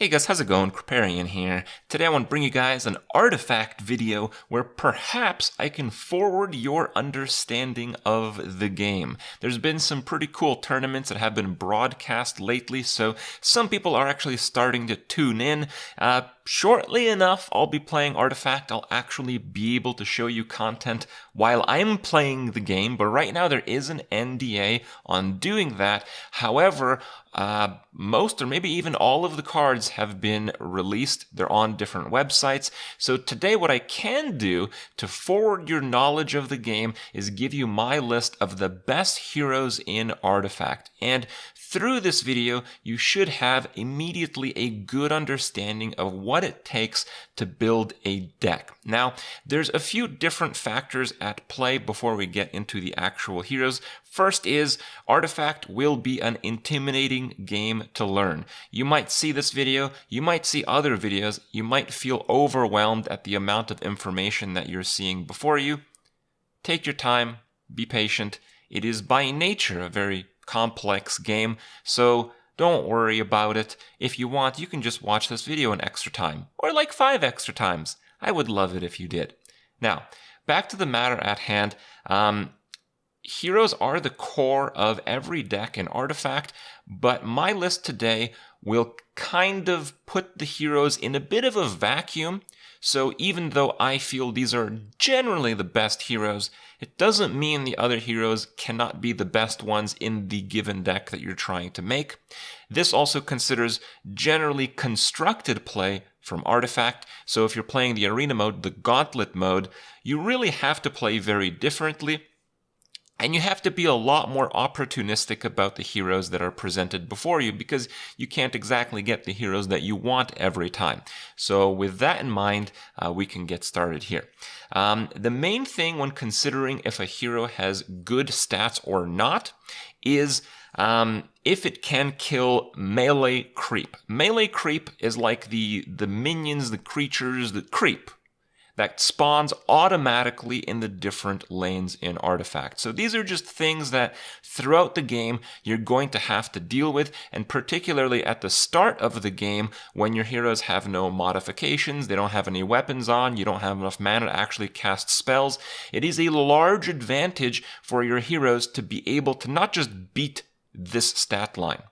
Hey guys, how's it going? Kripparrian here. Today I want to bring you guys an artifact video where perhaps I can forward your understanding of the game. There's been some pretty cool tournaments that have been broadcast lately, so some people are actually starting to tune in. Shortly enough, I'll be playing Artifact. I'll actually be able to show you content while I'm playing the game, but right now there is an NDA on doing that. However, most or maybe even all of the cards have been released. They're on different websites. So today what I can do to forward your knowledge of the game is give you my list of the best heroes in Artifact. And through this video, you should have immediately a good understanding of what it takes to build a deck. Now, there's a few different factors at play before we get into the actual heroes. First is, Artifact will be an intimidating game to learn. You might see this video, you might see other videos, you might feel overwhelmed at the amount of information that you're seeing before you. Take your time, be patient. It is by nature a very complex game, so don't worry about it. If you want, you can just watch this video an extra time, or like 5 extra times. I would love it if you did. Now, back to the matter at hand. Heroes are the core of every deck in Artifact, but my list today will kind of put the heroes in a bit of a vacuum. So even though I feel these are generally the best heroes, it doesn't mean the other heroes cannot be the best ones in the given deck that you're trying to make. This also considers generally constructed play from Artifact. So if you're playing the arena mode, the gauntlet mode, you really have to play very differently. And you have to be a lot more opportunistic about the heroes that are presented before you because you can't exactly get the heroes that you want every time. So with that in mind, we can get started here. The main thing when considering if a hero has good stats or not is if it can kill melee creep. Melee creep is like the minions, the creatures that creep, that spawns automatically in the different lanes in Artifact. So these are just things that throughout the game you're going to have to deal with, and particularly at the start of the game when your heroes have no modifications, they don't have any weapons on, you don't have enough mana to actually cast spells. It is a large advantage for your heroes to be able to not just beat this stat line.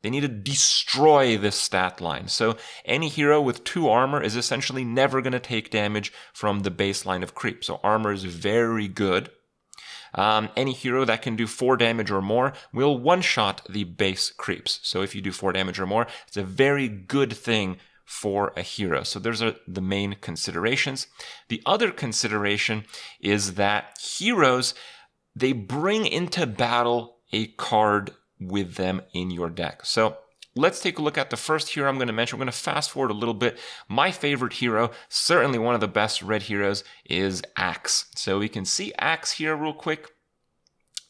They need to destroy this stat line. So any hero with 2 armor is essentially never going to take damage from the baseline of creep. So armor is very good. Any hero that can do 4 damage or more will one-shot the base creeps. So if you do 4 damage or more, it's a very good thing for a hero. So those are the main considerations. The other consideration is that heroes, they bring into battle a card with them in your deck. So let's take a look at the first hero I'm going to mention. We're going to fast forward a little bit. My favorite hero, certainly one of the best red heroes, is Axe. So we can see Axe here real quick.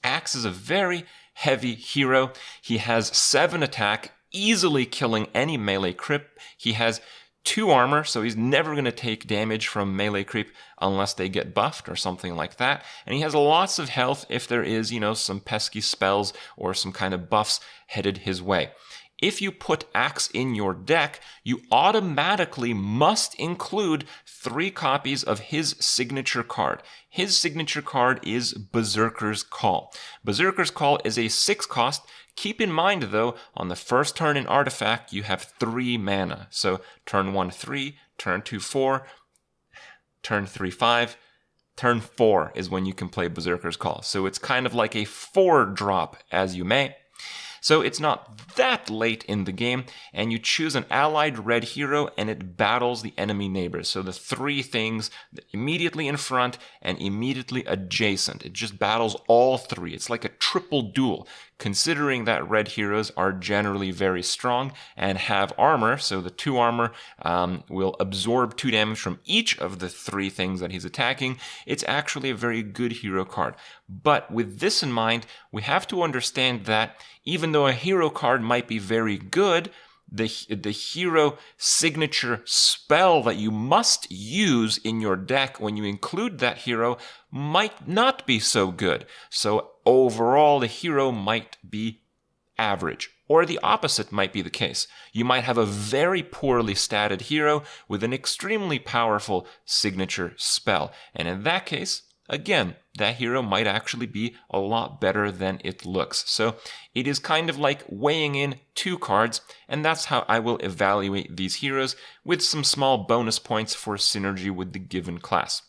Axe is a very heavy hero. He has 7 attack, easily killing any melee creep. He has 2 armor, so he's never going to take damage from melee creep unless they get buffed or something like that. And he has lots of health if there is, some pesky spells or some kind of buffs headed his way. If you put Axe in your deck, you automatically must include 3 copies of his signature card. His signature card is Berserker's Call. Berserker's Call is a 6 cost. Keep in mind, though, on the first turn in Artifact, you have 3 mana. So turn 1, 3, turn 2, 4, turn 3, 5, turn 4 is when you can play Berserker's Call. So it's kind of like a 4-drop, as you may. So it's not that late in the game, and you choose an allied red hero and it battles the enemy neighbors. So the 3 things immediately in front and immediately adjacent. It just battles all 3. It's like a triple duel, considering that red heroes are generally very strong and have armor. So the 2 armor will absorb 2 damage from each of the 3 things that he's attacking. It's actually a very good hero card. But with this in mind, we have to understand that even though a hero card might be very good, the hero signature spell that you must use in your deck when you include that hero might not be so good. So overall, the hero might be average. Or the opposite might be the case. You might have a very poorly statted hero with an extremely powerful signature spell. And in that case, again, that hero might actually be a lot better than it looks. So it is kind of like weighing in two cards, and that's how I will evaluate these heroes, with some small bonus points for synergy with the given class.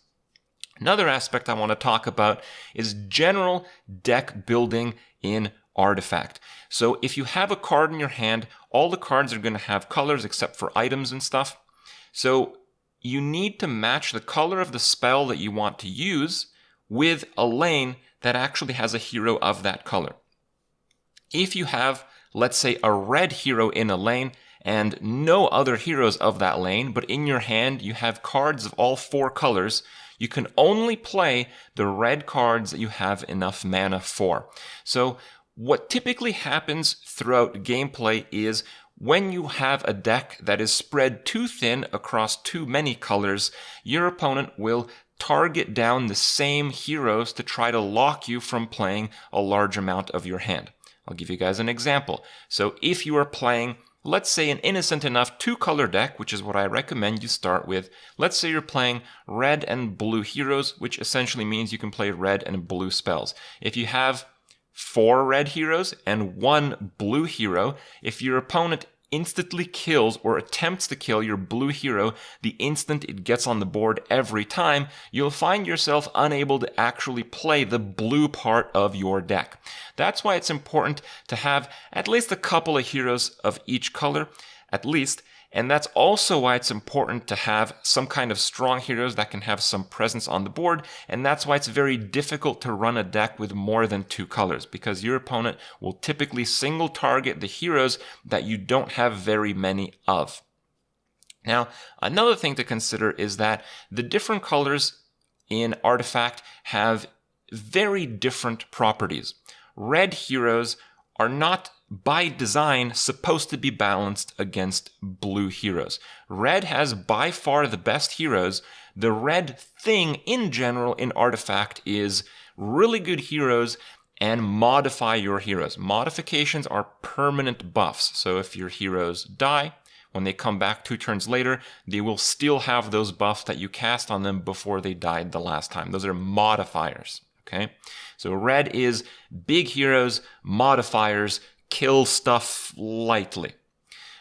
Another aspect I want to talk about is general deck building in Artifact. So if you have a card in your hand, all the cards are going to have colors except for items and stuff. So you need to match the color of the spell that you want to use with a lane that actually has a hero of that color. If you have, let's say, a red hero in a lane and no other heroes of that lane, but in your hand you have cards of all four colors, you can only play the red cards that you have enough mana for. So what typically happens throughout gameplay is when you have a deck that is spread too thin across too many colors, your opponent will target down the same heroes to try to lock you from playing a large amount of your hand. I'll give you guys an example. So if you are playing, let's say, an innocent enough two-color deck, which is what I recommend you start with. Let's say you're playing red and blue heroes, which essentially means you can play red and blue spells. If you have 4 red heroes and 1 blue hero, if your opponent instantly kills or attempts to kill your blue hero the instant it gets on the board every time, you'll find yourself unable to actually play the blue part of your deck. That's why it's important to have at least a couple of heroes of each color, at least. And that's also why it's important to have some kind of strong heroes that can have some presence on the board. And that's why it's very difficult to run a deck with more than 2 colors, because your opponent will typically single target the heroes that you don't have very many of. Now, another thing to consider is that the different colors in Artifact have very different properties. Red heroes are not by design supposed to be balanced against blue heroes. Red has by far the best heroes. The red thing in general in Artifact is really good heroes and modify your heroes. Modifications are permanent buffs. So if your heroes die, when they come back 2 turns later, they will still have those buffs that you cast on them before they died the last time. Those are modifiers. Okay? So red is big heroes, modifiers, kill stuff lightly.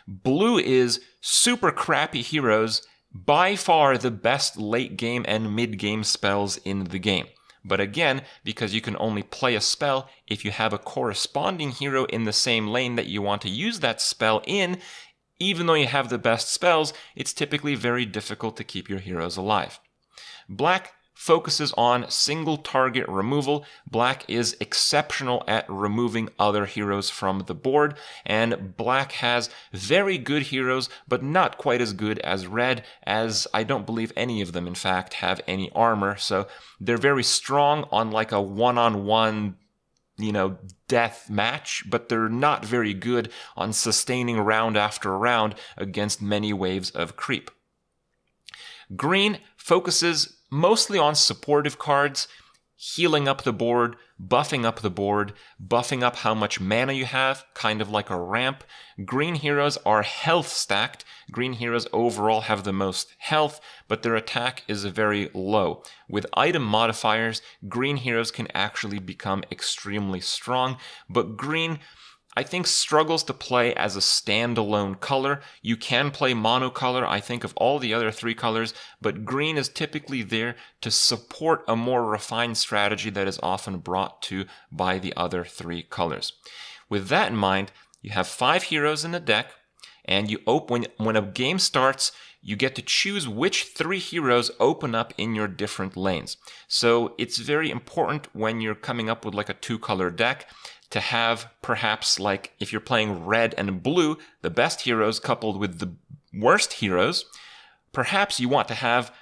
Blue is super crappy heroes, by far the best late game and mid game spells in the game. But again, because you can only play a spell if you have a corresponding hero in the same lane that you want to use that spell in, even though you have the best spells, it's typically very difficult to keep your heroes alive. Black focuses on single target removal. Black is exceptional at removing other heroes from the board, and black has very good heroes, but not quite as good as red, as I don't believe any of them, in fact, have any armor. So they're very strong on like a one-on-one, death match, but they're not very good on sustaining round after round against many waves of creep. Green focuses mostly on supportive cards, healing up the board, buffing up the board, buffing up how much mana you have, kind of like a ramp. Green heroes are health stacked. Green heroes overall have the most health, but their attack is very low. With item modifiers, green heroes can actually become extremely strong, but green, I think, struggles to play as a standalone color. You can play monocolor, I think, of all the other 3 colors, but green is typically there to support a more refined strategy that is often brought to by the other 3 colors. With that in mind, you have 5 heroes in the deck, and you when a game starts, you get to choose which 3 heroes open up in your different lanes. So it's very important when you're coming up with like a 2-color deck to have, perhaps, like if you're playing red and blue, the best heroes coupled with the worst heroes, perhaps you want to have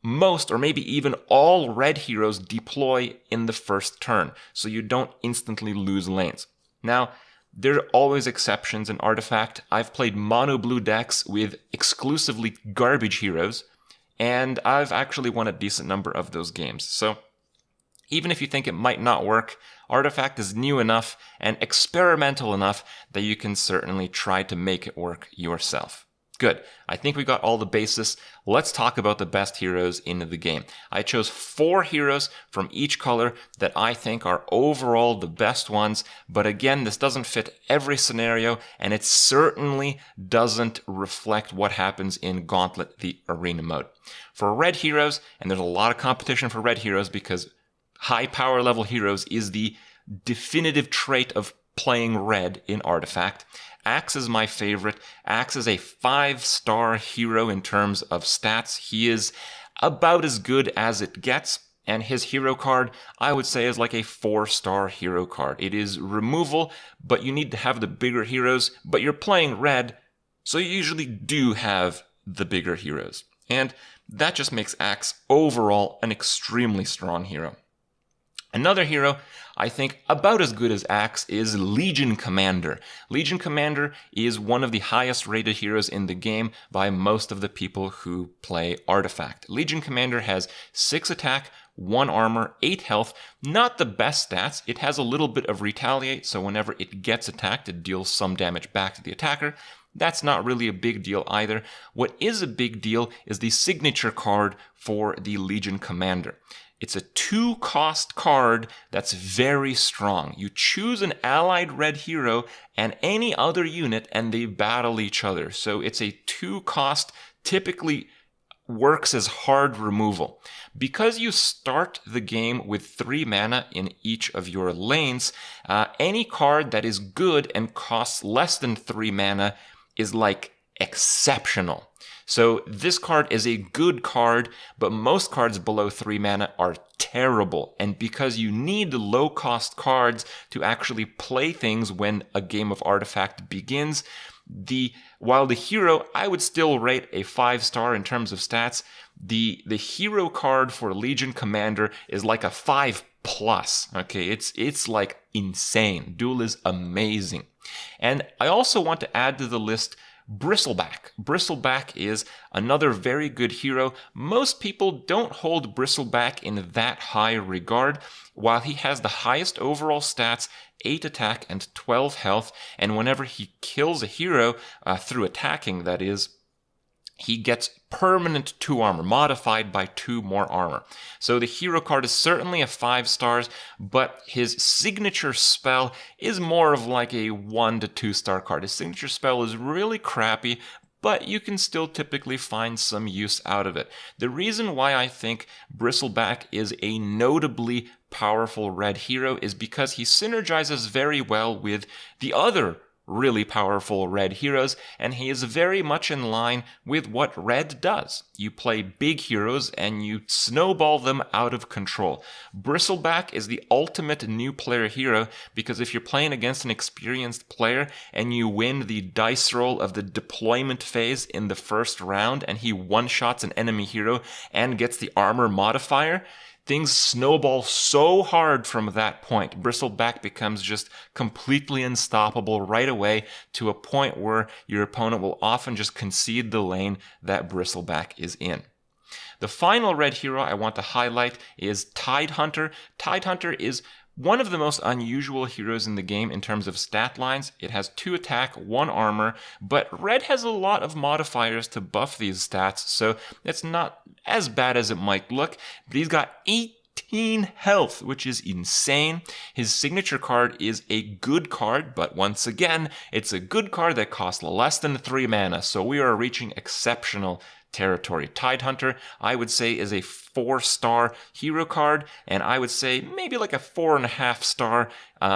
most or maybe even all red heroes deploy in the first turn so you don't instantly lose lanes. Now, there are always exceptions in Artifact. I've played mono blue decks with exclusively garbage heroes, and I've actually won a decent number of those games. So Even if you think it might not work, Artifact is new enough and experimental enough that you can certainly try to make it work yourself. Good. I think we got all the basis. Let's talk about the best heroes in the game. I chose 4 heroes from each color that I think are overall the best ones. But again, this doesn't fit every scenario, and it certainly doesn't reflect what happens in Gauntlet, the arena mode. For red heroes, and there's a lot of competition for red heroes because high power level heroes is the definitive trait of playing red in Artifact. Axe is my favorite. Axe is a 5-star hero in terms of stats. He is about as good as it gets, and his hero card, I would say, is like a 4-star hero card. It is removal, but you need to have the bigger heroes, but you're playing red, so you usually do have the bigger heroes. And that just makes Axe overall an extremely strong hero. Another hero I think about as good as Axe is Legion Commander. Legion Commander is one of the highest rated heroes in the game by most of the people who play Artifact. Legion Commander has 6 attack, 1 armor, 8 health. Not the best stats. It has a little bit of retaliate, so whenever it gets attacked, it deals some damage back to the attacker. That's not really a big deal either. What is a big deal is the signature card for the Legion Commander. It's a 2-cost card that's very strong. You choose an allied red hero and any other unit and they battle each other. So it's a 2-cost, typically works as hard removal. Because you start the game with 3 mana in each of your lanes, any card that is good and costs less than 3 mana is like exceptional. So this card is a good card, but most cards below 3 mana are terrible. And because you need low-cost cards to actually play things when a game of Artifact begins, while the hero, I would still rate a 5-star in terms of stats, the hero card for Legion Commander is like a 5+. Okay, it's like insane. Duel is amazing. And I also want to add to the list Bristleback. Bristleback is another very good hero. Most people don't hold Bristleback in that high regard. While he has the highest overall stats, 8 attack and 12 health, and whenever he kills a hero, through attacking that is, he gets permanent 2 armor, modified by 2 more armor. So the hero card is certainly a 5 stars, but his signature spell is more of like a 1 to 2 star card. His signature spell is really crappy, but you can still typically find some use out of it. The reason why I think Bristleback is a notably powerful red hero is because he synergizes very well with the other really powerful red heroes, and he is very much in line with what red does. You play big heroes and you snowball them out of control. Bristleback is the ultimate new player hero because if you're playing against an experienced player and you win the dice roll of the deployment phase in the first round and he one-shots an enemy hero and gets the armor modifier, things snowball so hard from that point. Bristleback becomes just completely unstoppable right away to a point where your opponent will often just concede the lane that Bristleback is in. The final red hero I want to highlight is Tidehunter. Tidehunter is one of the most unusual heroes in the game in terms of stat lines. It has 2 attack, 1 armor, but red has a lot of modifiers to buff these stats, so it's not as bad as it might look. But he's got 18 health, which is insane. His signature card is a good card, but once again, it's a good card that costs less than 3 mana, so we are reaching exceptional territory. Tidehunter, I would say, is a 4-star hero card, and I would say maybe like a 4.5-star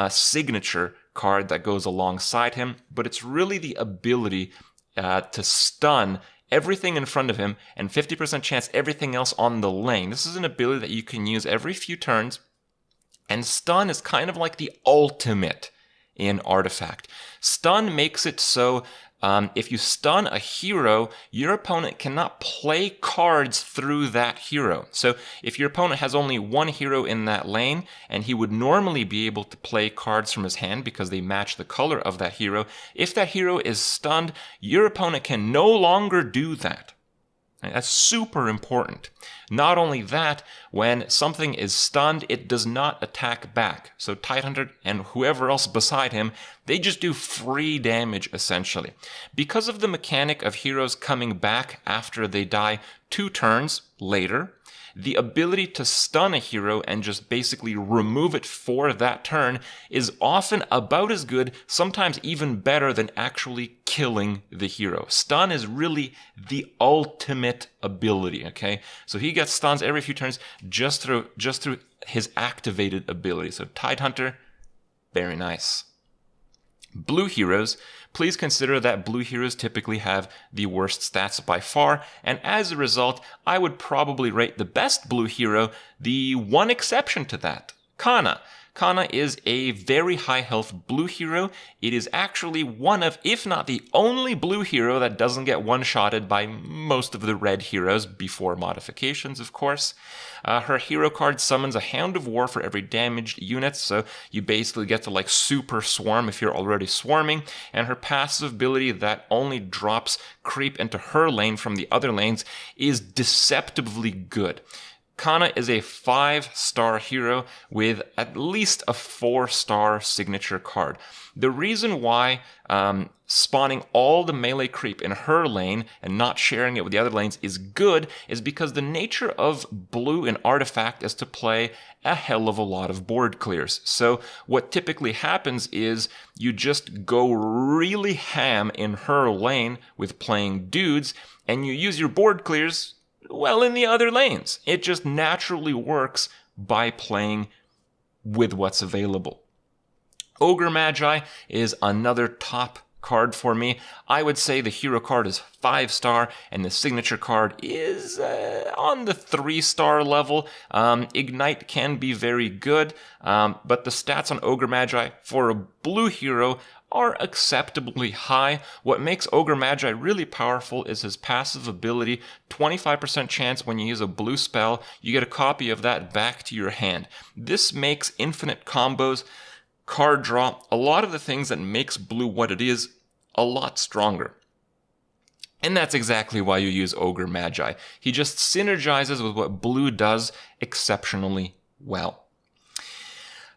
signature card that goes alongside him, but it's really the ability to stun everything in front of him and 50% chance everything else on the lane. This is an ability that you can use every few turns, and stun is kind of like the ultimate in Artifact. Stun makes it so if you stun a hero, your opponent cannot play cards through that hero. So if your opponent has only 1 hero in that lane, and he would normally be able to play cards from his hand because they match the color of that hero, if that hero is stunned, your opponent can no longer do that. That's super important. Not only that, when something is stunned, it does not attack back. So Tidehunter and whoever else beside him, they just do free damage essentially. Because of the mechanic of heroes coming back after they die 2 turns later, the ability to stun a hero and just basically remove it for that turn is often about as good, sometimes even better than actually killing the hero. Stun is really the ultimate ability, okay? So he gets stuns every few turns just through his activated ability. So Tidehunter, very nice. Blue heroes, please consider that blue heroes typically have the worst stats by far, and as a result, I would probably rate the best blue hero the one exception to that, Kana. Kana is a very high health blue hero. It is actually one of, if not the only blue hero that doesn't get one-shotted by most of the red heroes before modifications, of course. Her hero card summons a Hound of War for every damaged unit, so you basically get to like super swarm if you're already swarming, and her passive ability that only drops creep into her lane from the other lanes is deceptively good. Kana is a 5-star hero with at least a 4-star signature card. The reason why spawning all the melee creep in her lane and not sharing it with the other lanes is good is because the nature of blue in Artifact is to play a hell of a lot of board clears. So what typically happens is you just go really ham in her lane with playing dudes, and you use your board clears well in the other lanes. It just naturally works by playing with what's available. Ogre Magi is another top card for me. I would say the hero card is 5-star and the signature card is on the 3-star level. Ignite can be very good, but the stats on Ogre Magi for a blue hero are acceptably high. What makes Ogre Magi really powerful is his passive ability. 25% chance when you use a blue spell, you get a copy of that back to your hand. This makes infinite combos, card draw, a lot of the things that makes blue what it is, a lot stronger. And that's exactly why you use Ogre Magi. He just synergizes with what blue does exceptionally well.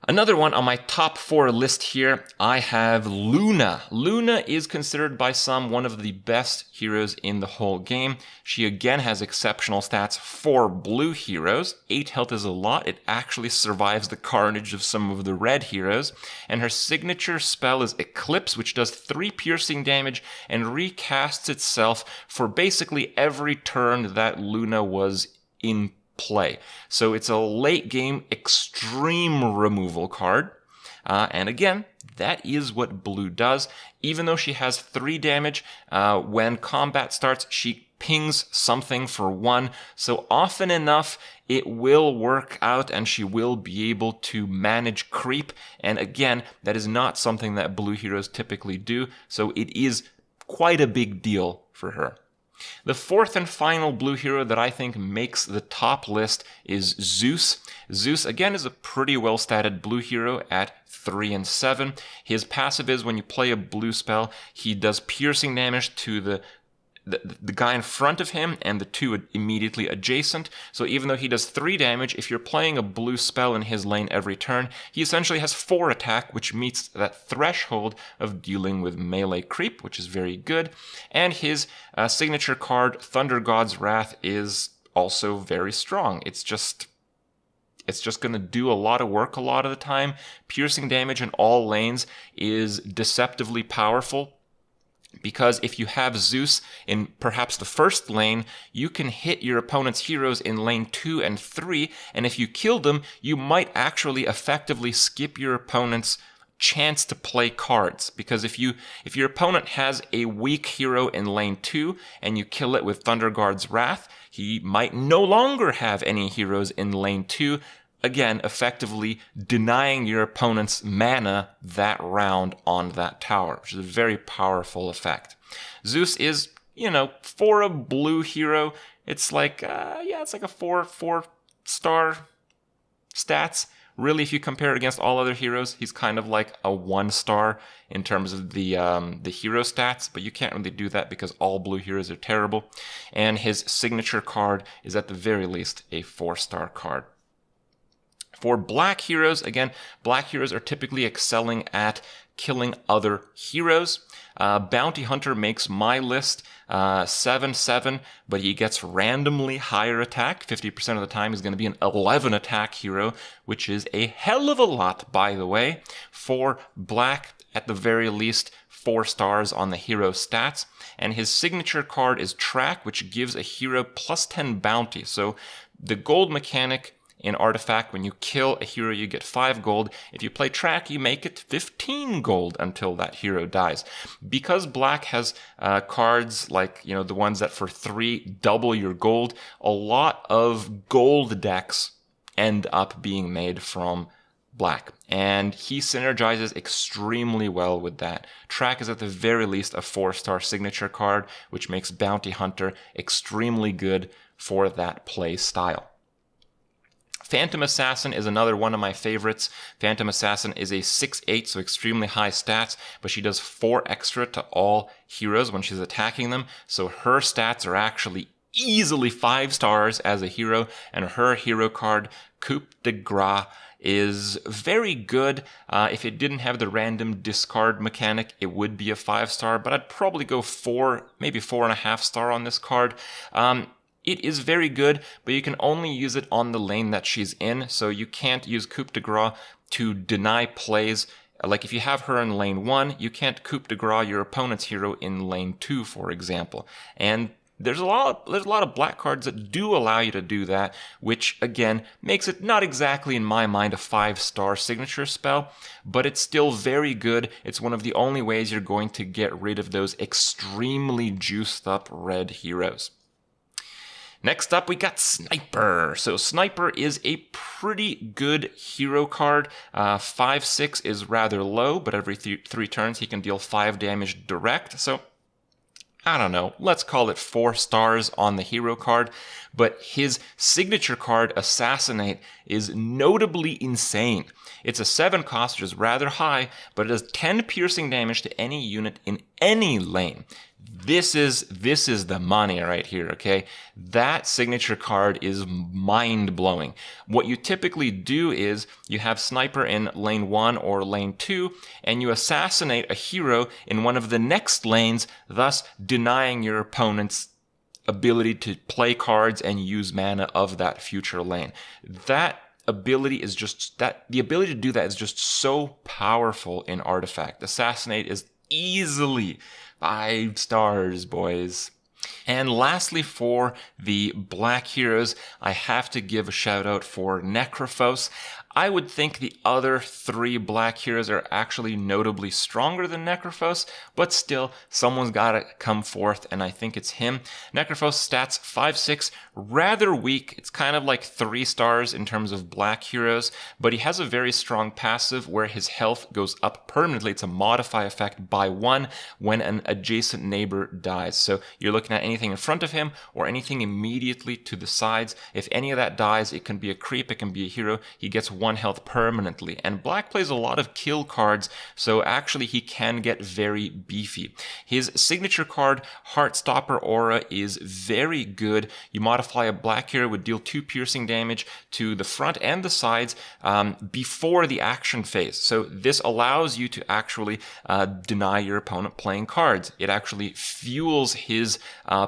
Another one on my top 4 list here, I have Luna. Luna is considered by some one of the best heroes in the whole game. She again has exceptional stats for blue heroes. 8 health is a lot. It actually survives the carnage of some of the red heroes. And her signature spell is Eclipse, which does 3 piercing damage and recasts itself for basically every turn that Luna was in play. So it's a late game extreme removal card. And again, that is what blue does. Even though she has 3 damage, when combat starts, she pings something for 1. So often enough, it will work out and she will be able to manage creep. And again, that is not something that blue heroes typically do. So it is quite a big deal for her. The 4th and final blue hero that I think makes the top list is Zeus. Zeus, again, is a pretty well-statted blue hero at 3 and 7. His passive is when you play a blue spell, he does piercing damage to the guy in front of him and the 2 immediately adjacent. So even though he does 3 damage, if you're playing a blue spell in his lane every turn, he essentially has 4 attack, which meets that threshold of dealing with melee creep, which is very good. And his signature card, Thunder God's Wrath, is also very strong. It's just going to do a lot of work a lot of the time. Piercing damage in all lanes is deceptively powerful, because if you have Zeus in perhaps the first lane, you can hit your opponent's heroes in lane 2 and 3, and if you kill them, you might actually effectively skip your opponent's chance to play cards. Because if your opponent has a weak hero in lane 2 and you kill it with Thunder God's Wrath, he might no longer have any heroes in lane 2, again, effectively denying your opponent's mana that round on that tower, which is a very powerful effect. Zeus is, for a blue hero, it's like, it's like a 4-star stats, Really, if you compare it against all other heroes, he's kind of like a 1-star in terms of the hero stats, but you can't really do that because all blue heroes are terrible. And his signature card is at the very least a 4-star card. For black heroes, again, black heroes are typically excelling at killing other heroes. Bounty Hunter makes my list 7/7, but he gets randomly higher attack. 50% of the time he's going to be an 11 attack hero, which is a hell of a lot, by the way. For black, at the very least, 4 stars on the hero stats. And his signature card is Track, which gives a hero plus 10 bounty. So the gold mechanic in Artifact, when you kill a hero, you get 5 gold. If you play Track, you make it 15 gold until that hero dies. Because black has cards like, the ones that for 3 double your gold, a lot of gold decks end up being made from black. And he synergizes extremely well with that. Track is at the very least a 4-star signature card, which makes Bounty Hunter extremely good for that play style. Phantom Assassin is another one of my favorites. Phantom Assassin is a 6/8, so extremely high stats, but she does 4 extra to all heroes when she's attacking them, so her stats are actually easily 5 stars as a hero, and her hero card, Coup de Grace, is very good. If it didn't have the random discard mechanic, it would be a 5-star, but I'd probably go 4, maybe 4.5 star on this card. It is very good, but you can only use it on the lane that she's in, so you can't use Coup de Grace to deny plays. Like if you have her in lane 1, you can't Coup de Grace your opponent's hero in lane 2, for example. And there's a lot of black cards that do allow you to do that, which again makes it not exactly in my mind a 5-star signature spell, but it's still very good. It's one of the only ways you're going to get rid of those extremely juiced up red heroes. Next up, we got Sniper. So Sniper is a pretty good hero card. 5/6 is rather low, but every 3 turns he can deal 5 damage direct. So I don't know, let's call it 4 stars on the hero card, but his signature card, Assassinate, is notably insane. It's a 7 cost, which is rather high, but it does 10 piercing damage to any unit in any lane. This is the money right here, okay? That signature card is mind-blowing. What you typically do is you have Sniper in lane 1 or lane 2, and you assassinate a hero in one of the next lanes, thus denying your opponent's ability to play cards and use mana of that future lane. That ability is just the ability to do that is just so powerful in Artifact. Assassinate is easily 5 stars, boys. And lastly, for the black heroes, I have to give a shout out for Necrophos. I would think the other 3 black heroes are actually notably stronger than Necrophos, but still, someone's got to come forth, and I think it's him. Necrophos stats 5/6, rather weak. It's kind of like 3 stars in terms of black heroes, but he has a very strong passive where his health goes up permanently. It's a modify effect by 1 when an adjacent neighbor dies. So you're looking at anything in front of him or anything immediately to the sides. If any of that dies, it can be a creep, it can be a hero. He gets 1 health permanently. And black plays a lot of kill cards, so actually he can get very beefy. His signature card, Heartstopper Aura, is very good. You modify a black hero would deal 2 piercing damage to the front and the sides before the action phase. So this allows you to actually deny your opponent playing cards. It actually fuels his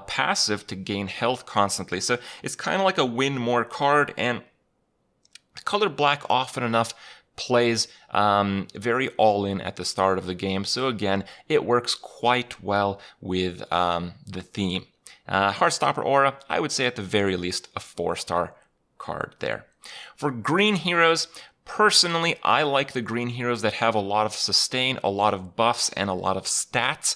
passive to gain health constantly. So it's kind of like a win more card, and color black often enough plays very all-in at the start of the game. So again, it works quite well with the theme. Heartstopper Aura, I would say at the very least a 4-star card there. For green heroes, personally, I like the green heroes that have a lot of sustain, a lot of buffs, and a lot of stats.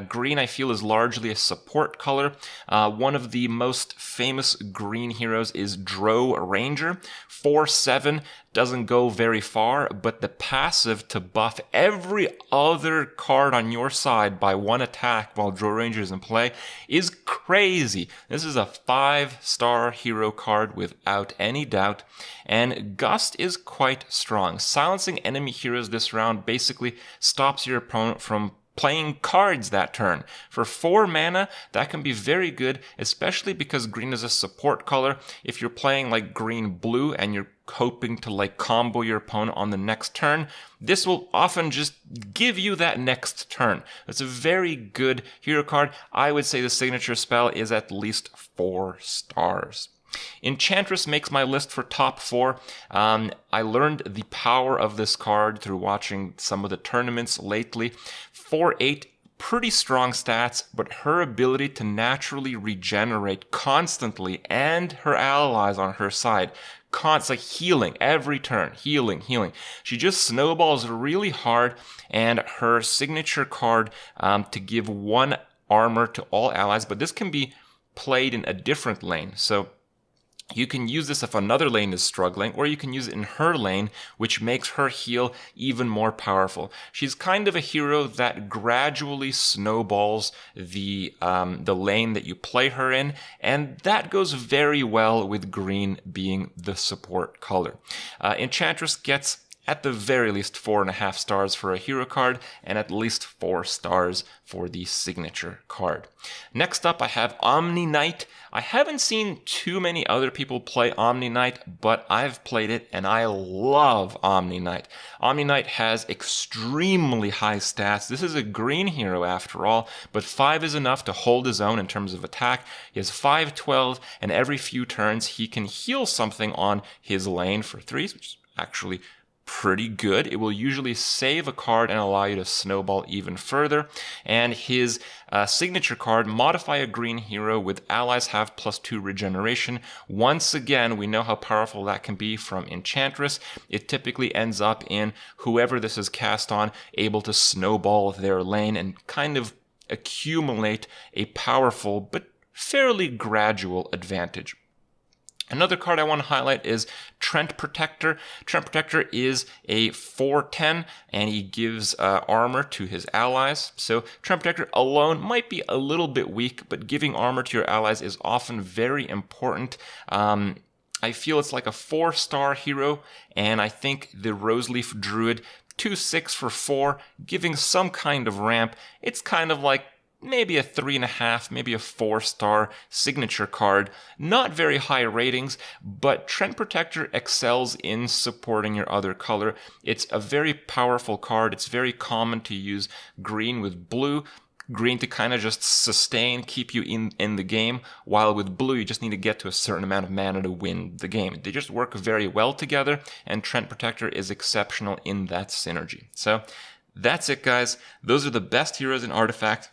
Green, I feel, is largely a support color. One of the most famous green heroes is Drow Ranger. 4/7 doesn't go very far, but the passive to buff every other card on your side by 1 attack while Drow Ranger is in play is crazy. This is a 5-star hero card without any doubt, and Gust is quite strong. Silencing enemy heroes this round basically stops your opponent from playing cards that turn. For 4 mana, that can be very good, especially because green is a support color. If you're playing like green-blue and you're hoping to like combo your opponent on the next turn, this will often just give you that next turn. It's a very good hero card. I would say the signature spell is at least 4 stars. Enchantress makes my list for top 4. I learned the power of this card through watching some of the tournaments lately. 4/8, pretty strong stats, but her ability to naturally regenerate constantly and her allies on her side. Like healing every turn, healing. She just snowballs really hard, and her signature card to give 1 armor to all allies, but this can be played in a different lane. So you can use this if another lane is struggling, or you can use it in her lane, which makes her heal even more powerful. She's kind of a hero that gradually snowballs the lane that you play her in, and that goes very well with green being the support color. Enchantress gets at the very least 4.5 stars for a hero card, and at least 4 stars for the signature card. Next up, I have Omni Knight. I haven't seen too many other people play Omni Knight, but I've played it, and I love Omni Knight. Omni Knight has extremely high stats. This is a green hero after all, but 5 is enough to hold his own in terms of attack. He has 5/12, and every few turns he can heal something on his lane for 3s, which is actually pretty good. It will usually save a card and allow you to snowball even further. And his signature card, modify a green hero with allies have +2 regeneration. Once again, we know how powerful that can be from Enchantress. It typically ends up in whoever this is cast on able to snowball their lane and kind of accumulate a powerful but fairly gradual advantage. Another card I want to highlight is Trent Protector. Trent Protector is a 4/10, and he gives armor to his allies. So Trent Protector alone might be a little bit weak, but giving armor to your allies is often very important. I feel it's like a 4-star hero, and I think the Roseleaf Druid, 2/6 for 4, giving some kind of ramp. It's kind of like maybe a 3.5, maybe a 4-star signature card. Not very high ratings, but Trent Protector excels in supporting your other color. It's a very powerful card. It's very common to use green with blue. Green to kind of just sustain, keep you in the game, while with blue you just need to get to a certain amount of mana to win the game. They just work very well together, and Trent Protector is exceptional in that synergy. So that's it, guys. Those are the best heroes in Artifact,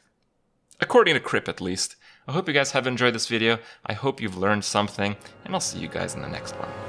according to Crip at least. I hope you guys have enjoyed this video. I hope you've learned something, and I'll see you guys in the next one.